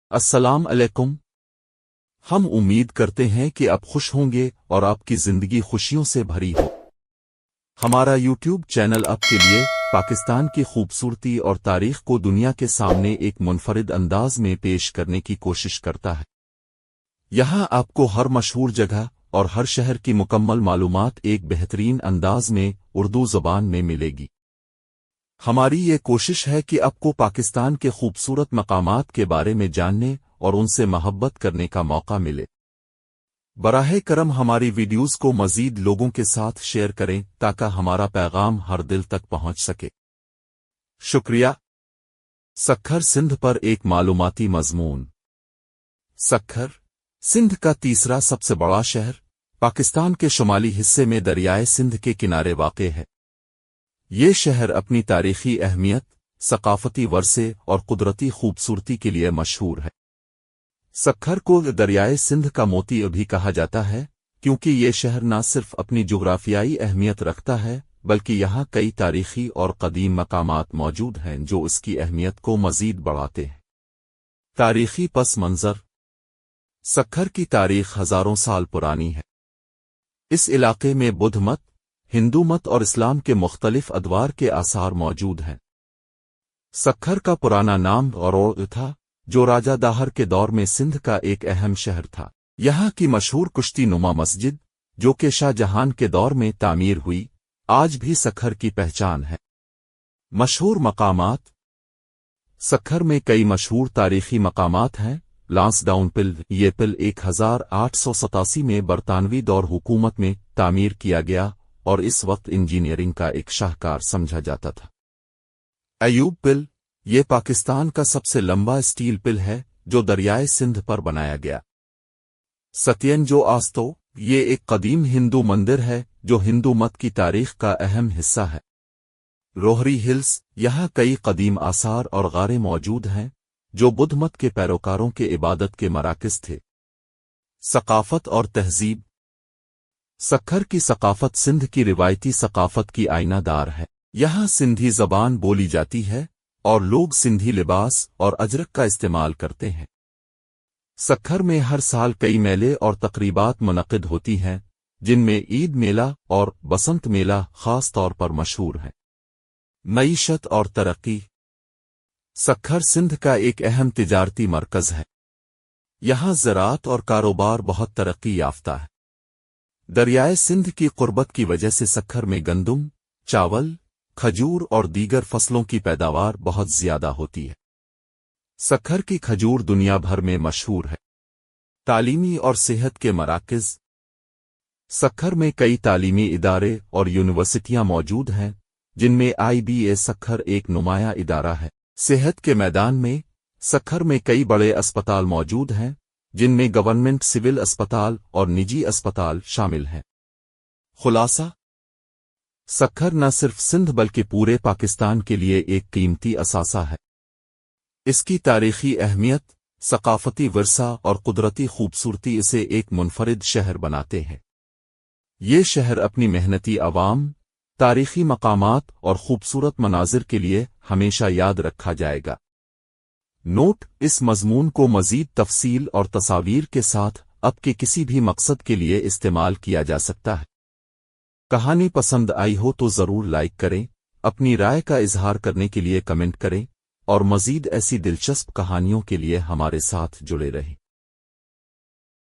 السلام علیکم۔ ہم امید کرتے ہیں کہ آپ خوش ہوں گے اور آپ کی زندگی خوشیوں سے بھری ہو۔ ہمارا یوٹیوب چینل آپ کے لیے پاکستان کی خوبصورتی اور تاریخ کو دنیا کے سامنے ایک منفرد انداز میں پیش کرنے کی کوشش کرتا ہے۔ یہاں آپ کو ہر مشہور جگہ اور ہر شہر کی مکمل معلومات ایک بہترین انداز میں اردو زبان میں ملے گی۔ ہماری یہ کوشش ہے کہ آپ کو پاکستان کے خوبصورت مقامات کے بارے میں جاننے اور ان سے محبت کرنے کا موقع ملے۔ براہ کرم ہماری ویڈیوز کو مزید لوگوں کے ساتھ شیئر کریں تاکہ ہمارا پیغام ہر دل تک پہنچ سکے۔ شکریہ۔ سکھر سندھ پر ایک معلوماتی مضمون۔ سکھر سندھ کا تیسرا سب سے بڑا شہر پاکستان کے شمالی حصے میں دریائے سندھ کے کنارے واقع ہے۔ یہ شہر اپنی تاریخی اہمیت، ثقافتی ورثے اور قدرتی خوبصورتی کے لیے مشہور ہے۔ سکھر کو دریائے سندھ کا موتی بھی کہا جاتا ہے کیونکہ یہ شہر نہ صرف اپنی جغرافیائی اہمیت رکھتا ہے بلکہ یہاں کئی تاریخی اور قدیم مقامات موجود ہیں جو اس کی اہمیت کو مزید بڑھاتے ہیں۔ تاریخی پس منظر۔ سکھر کی تاریخ ہزاروں سال پرانی ہے۔ اس علاقے میں بدھ مت، ہندو مت اور اسلام کے مختلف ادوار کے آثار موجود ہیں۔ سکھر کا پرانا نام غرور تھا جو راجہ داہر کے دور میں سندھ کا ایک اہم شہر تھا۔ یہاں کی مشہور کشتی نما مسجد جو کہ شاہ جہان کے دور میں تعمیر ہوئی آج بھی سکھر کی پہچان ہے۔ مشہور مقامات۔ سکھر میں کئی مشہور تاریخی مقامات ہیں۔ لانسڈاؤن پل۔ یہ پل 1887 میں برطانوی دور حکومت میں تعمیر کیا گیا اور اس وقت انجینئرنگ کا ایک شاہکار سمجھا جاتا تھا۔ ایوب پل۔ یہ پاکستان کا سب سے لمبا اسٹیل پل ہے جو دریائے سندھ پر بنایا گیا۔ ستین جو آستو۔ یہ ایک قدیم ہندو مندر ہے جو ہندو مت کی تاریخ کا اہم حصہ ہے۔ روہری ہلز۔ یہاں کئی قدیم آثار اور غاریں موجود ہیں جو بدھ مت کے پیروکاروں کے عبادت کے مراکز تھے۔ ثقافت اور تہذیب۔ سکھر کی ثقافت سندھ کی روایتی ثقافت کی آئینہ دار ہے۔ یہاں سندھی زبان بولی جاتی ہے اور لوگ سندھی لباس اور اجرک کا استعمال کرتے ہیں۔ سکھر میں ہر سال کئی میلے اور تقریبات منعقد ہوتی ہیں جن میں عید میلہ اور بسنت میلہ خاص طور پر مشہور ہیں۔ معیشت اور ترقی۔ سکھر سندھ کا ایک اہم تجارتی مرکز ہے۔ یہاں زراعت اور کاروبار بہت ترقی یافتہ ہے۔ دریائے سندھ کی قربت کی وجہ سے سکھر میں گندم، چاول، کھجور اور دیگر فصلوں کی پیداوار بہت زیادہ ہوتی ہے۔ سکھر کی کھجور دنیا بھر میں مشہور ہے۔ تعلیمی اور صحت کے مراکز۔ سکھر میں کئی تعلیمی ادارے اور یونیورسٹیاں موجود ہیں جن میں IBA سکھر ایک نمایاں ادارہ ہے۔ صحت کے میدان میں سکھر میں کئی بڑے اسپتال موجود ہیں جن میں گورنمنٹ سول اسپتال اور نجی اسپتال شامل ہیں۔ خلاصہ، سکھر نہ صرف سندھ بلکہ پورے پاکستان کے لیے ایک قیمتی اثاثہ ہے۔ اس کی تاریخی اہمیت، ثقافتی ورثہ اور قدرتی خوبصورتی اسے ایک منفرد شہر بناتے ہیں۔ یہ شہر اپنی محنتی عوام، تاریخی مقامات اور خوبصورت مناظر کے لیے ہمیشہ یاد رکھا جائے گا۔ نوٹ: اس مضمون کو مزید تفصیل اور تصاویر کے ساتھ اب کے کسی بھی مقصد کے لیے استعمال کیا جا سکتا ہے۔ کہانی پسند آئی ہو تو ضرور لائک کریں، اپنی رائے کا اظہار کرنے کے لیے کمنٹ کریں اور مزید ایسی دلچسپ کہانیوں کے لیے ہمارے ساتھ جڑے رہیں۔